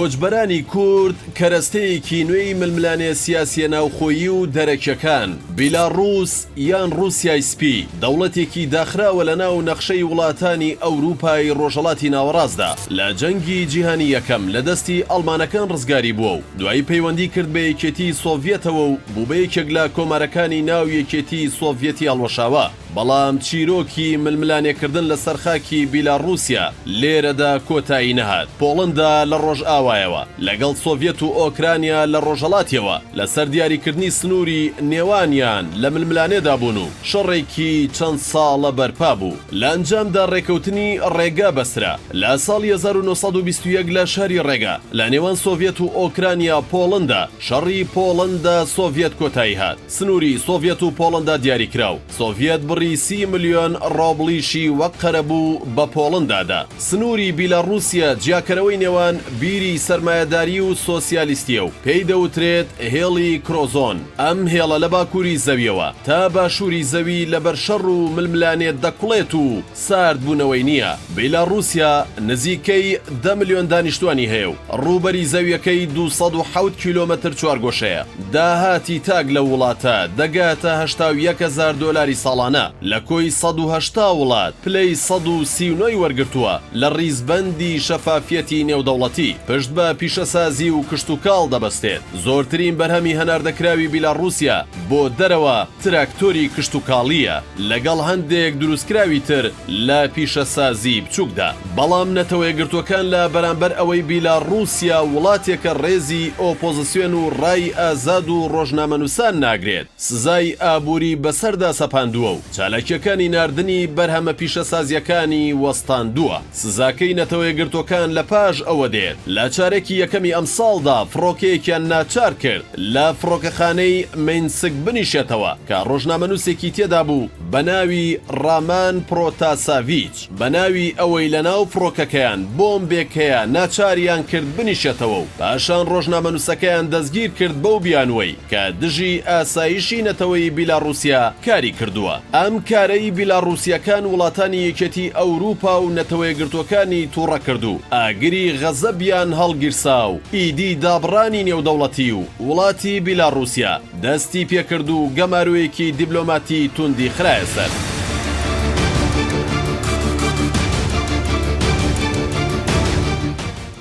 کۆچبەرانی کورد کەرەستەیەکی نوێی ململانێ سیاسیە ناوخۆیی و دەرەکیەکان بیلاڕووس یان ڕووسیای سپی دەوڵەتێکی داخراوە لە ناو نەخشەی وڵاتانی ئەوروپای ڕۆژهەڵاتی ناوەڕاستدا لە جەنگی جیهانی یەکەم لە دەستی ئەڵمانەکان ڕزگاری بووە و دوایی پەیوەندی کرد بە یەکێتی سۆڤیەتەوە و بوو بە یەکێک لە کۆمارەکانی ناو یەکێتی سۆڤیەتی هەڵوەشاوە. بەڵام چیرۆکی ململانێکردن لە سەرخاکی بیلاڕووسیا لێرەدا کۆتایی نەهات. پۆڵەندا لە ڕۆژ ئاوایەوە لەگەڵ سۆڤیەت و ئۆکرانیا لە ڕۆژهەڵاتیەوە لەسەر دیاریکردنی سنووری نێوانیان لە ململانێدا بوون و شەڕێکی چەند ساڵە بەرپا بوو. لە ئەنجامدا ڕێکەوتنی ڕێگا بەسرا لە ساڵی 1921 لە شاری ڕێگا لە نێوان سۆڤیەت و ئۆکرانیا پۆڵەندا شەڕی پۆڵەندا سۆڤیەت کۆتایی هات. سنووری سۆڤیەت و پۆڵەندا دیاریکراو. سۆڤیەت بڕی 30 ملیۆن ڕۆبلیشی وەک قەرەبوو بە پۆڵەندادا. سنووری بیلاڕووسیا جیاکەرەوەی نێوان بیری سەرمایەداری و سۆسیالیستیە و پێی دەوترێت هێڵی کرۆزۆن. ئەم هێڵە لە باکووری زەویەوە تا باشووری زەوی لەبەر شەڕ و ململانێت دەکوڵێت و ساردبوونەوەی نییە. بیلاڕووسیا نزیکەی 10 ملیۆن دانیشتوانی هەیە و ڕووبەری زەویەکەی 207 کیلۆمەتر چوارگۆشەیە. داهاتی تاگ لە وڵاتە دەگاتە 81,000 دۆلاری ساڵانە. لە کۆی 180 وڵات پلەی 139 وەرگرتووە لە ڕیزبەندی شەفافیەتی نێودەوڵەتی پشت بە پیشەسازی و کشتوکاڵ دەبەستێت. زۆرترین بەرهەمی هەناردەکراوی بیلاڕووسیا بۆ دەرەوە تراکتۆری کشتوکاڵیە لەگەڵ هەندێک دروستکراوی تر لە پیشەسازی بچووکدا. بەڵام نەتەوەی گرتوەکان لە بەرامبەر ئەوەی بیلاڕووسیا وڵاتێکە ڕێزی ئۆپۆزیسیۆن و ڕای ئازاد و ڕۆژنامەنووسان ناگرێت سزای ئابووری بەسەردا سەپاندووە و چالاکیەکانی ناردنی بەرهەمە پیشەسازیەکانی وەستاندووە. سزاکەی نەتەوەی گرتوەکان لە پاش ئەوە دێت لە چارێکی یەکەمی ئەم ساڵدا فڕۆکەیەکیان ناچار کرد لە فڕۆکەخانەی مینسک بنیشێتەوە کە ڕۆژنامەنووسێکی تێدا بوو بە ناوی ڕامان پرۆتاساڤیچ. بە ناوی ئەوەی لە ناو فڕۆکەکەیان بۆمبێک هەیە ناچاریان کرد بنیشێتەوە و پاشان ڕۆژنامەنووسەکەیان دەستگیر کرد بەو بیانوەی کە دژی ئاسایشی نەتەوەی بیلاڕووسیا کاری کردووە. ئەم کارەی بیلاڕووسیەکان وڵاتانی یەکێتی ئەوروپا و نەتەوەی گرتوەکانی تووڕە کردو ئاگری غەزەبیان هەڵگیرسا و ئیدی دابڕانی نێودەوڵەتی و وڵاتی بیلاڕووسیا دەستی پێکرد و گەماروەیەکی دیبلۆماتی توندی خرایە سەر.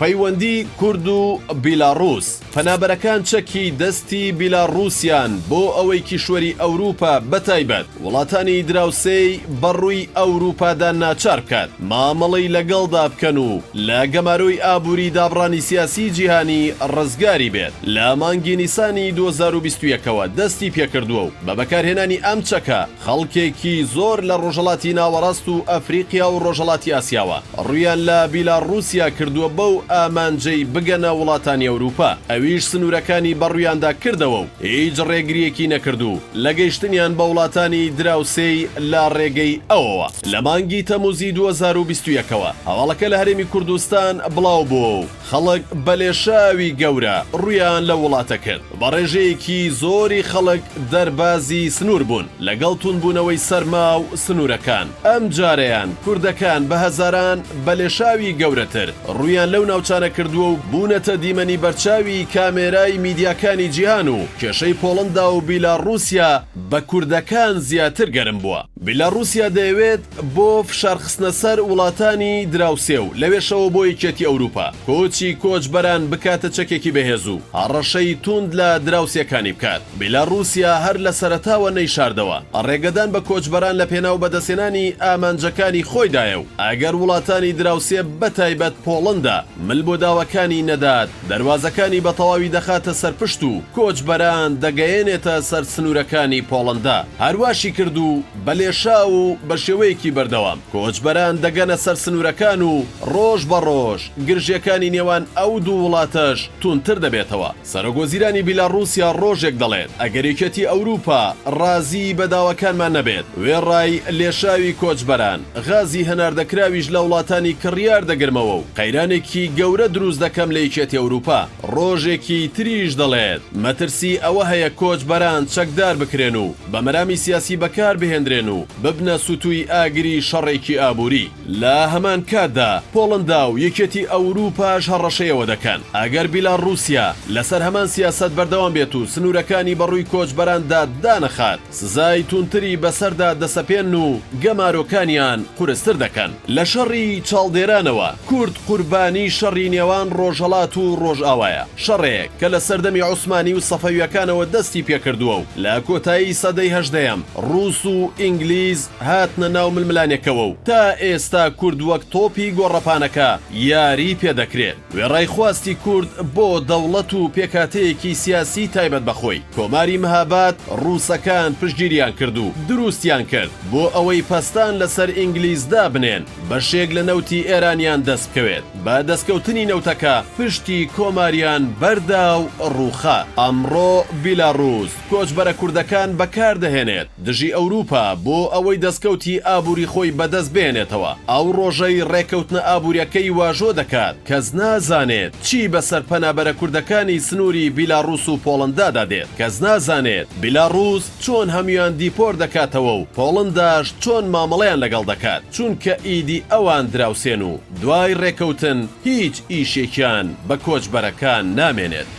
پەیوەندی کورد و بیلاڕووس پەنابەرەکان چەکی دەستی بیلاڕووسیان بۆ ئەوەی کیشوەری ئەوروپا بەتایبەت وڵاتانی دراوسێی بەڕووی ئەوروپادا ناچار بکات مامەڵەی لەگەڵدا بکەن و لە گەماروی ئابووری دابڕانی سیاسی جیهانی ڕزگاری بێت. لە مانگی نیسانی 2021ەوە دەستی پێکردووە و بە بەکارهێنانی ئەم چەکە خەڵکێکی زۆر لە ڕۆژهەڵاتی ناوەڕاست و ئەفریقیا و ڕۆژهەڵاتی ئاسیاوە ڕوویان لە بیلاڕووسیا کردووە بەو ئامانجەی بگەنە وڵاتانی ئەوروپا. ئەویش سنوورەکانی بەڕوویاندا کردەوە و هیچ ڕێگریەکی نەکردو لە گەیشتنیان بە وڵاتانی دراوسێی لە ڕێگەی ئەوەوە. لە مانگی تەموزی 2021ەوە هەواڵەکە لە هەرێمی کوردستان بڵاو بووە و خەڵک بەلێشاوی گەورە ڕوویان لە وڵاتە کرد. بە ڕێژەیەکی زۆری خەڵک دەربازی سنوور بوون لەگەڵ تونبوونەوەی سەرما و سنوورەکان. ئەم جارەیان کوردەکان بە هەزاران بەلێشاوی گەورەتر ڕوویان لەو ناوچانە کردووە و بوونەتە دیمەنی بەرچاوی کامێرای میدیاکانی جیهان و کێشەی پۆڵەندا و بیلاڕووسیا بە کوردەکان زیاتر گەرم بووە. بیلاڕووسیا دەیەوێت بۆ فشارخستنە سەر وڵاتانی دراوسێ و لەوێشەوە بۆ یەکێتی ئەوروپا کۆچی کۆچبەران بکاتە چەکێکی بەهێز و هەڕەشەی توند لە دراوسیەکانی بکات. بیلاڕووسیا هەر لە سەرەتاوە نەیشاردەوە ڕێگەدان بە کۆچبەران لە پێناو بەدەستێنانی ئامانجەکانی خۆیدایە و ئەگەر وڵاتانی دراوسێ بەتایبەت پۆڵەندا مل بۆ داوەکانی نەدات دەواازەکانی بە تەواوی دەخاتە سەرپشت و کۆچبەران دەگەیەنێتە سەر سنوورەکانی پۆڵەندا. هەرواشی کرد و بەلێشا و بە شێوەیەکی بەردەوام کۆچبەران دەگەنە سەر سنوورەکان و ڕۆژ بە ڕۆژ گرژیەکانی نێوان ئەو دوو وڵاتەش تونتر دەبێتەوە. سەرۆگۆزیرانی بیلاڕووسیا ڕۆژێک دەڵێت ئەگەر یەکێتی ئەوروپا ڕازی بە داوەکانمان نەبێت وێڕای لێشاوی کۆچبەران غازی هەناردەکراویش لە وڵاتانی کڕیار دەگرمەوە و قەیرانێکی گەورە دروست دەکەم لە یەکێتی ئەوروپا. ڕۆژێ ڕۆژێکی تریش دەڵێت مەترسی ئەوە هەیە کۆچبەران چەکدار بکرێن و بە مەرامی سیاسی بەکار بهێنرێن و ببنە سوتووی ئاگری شەڕێکی ئابووری. لە هەمان کاتدا پۆڵندا و یەکێتی ئەوروپاش هەڕەشەیەوە دەکەن ئەگەر بیلاڕووسیا لەسەر هەمان سیاست بەردەوام بێت و سنوورەکانی بەڕووی کۆچبەراندا دانەخات سزای تونتری بەسەردا دەسەپێن و گەمارۆکانیان قورستر دەکەن. لە شەڕی چاڵدێرانەوە کورد قوربانی شەڕی نێوان ڕۆژهەڵات و ڕۆژئاوایە، شەڕێک کە لە سەردەمی عوسمانی و سەفەویەکانەوە دەستی پێکردووە و لە کۆتایی سەدەی هەژدەیەم ڕووس و ئینگلیز هاتنە ناو ململانێکەوە و تا ئێستا کورد وەک تۆپی گۆڕەپانەکە یاری پێدەکرێت. وێڕای خواستی کورد بۆ دەوڵەت و پێکاتەیەکی سیاسی تایبەت بەخۆی کۆماری مەهاباد ڕووسەکان پشتگیریان کرد و دروستیان کرد بۆ ئەوەی پەستان لەسەر ئینگلیزدا بنێن بەشێک لە نەوتی ئێرانیان دەست بکەوێت. بە دەستکەوتنی نەوتەکە پشتی کۆماریان بەردا و ڕووخا. ئەمڕۆ بیلاڕووس کۆچبەرە کوردەکان بەکاردەهێنێت دژی ئەوروپا بۆ ئەوەی دەستکەوتی ئابووری خۆی بەدەست بێنێتەوە. ئەو ڕۆژەی ڕێکەوتنە ئابوووریەکەی واژۆ دەکات کەس نازانێت چی بەسەر پەنابەرە کوردەکانی سنووری بیلاڕووس و پۆڵندا دێت. کەس نازانێت بیلاڕووس چۆن هەمویان دیپۆر دەکاتەوە و پۆڵنداش چۆن مامەڵەیان لەگەڵ دەکات چونکە ئیدی ئەوان دراوسێن و دوای ڕێکەوتن هیچ ئیشێکیان بە کۆچبەرەکان نامێنێت.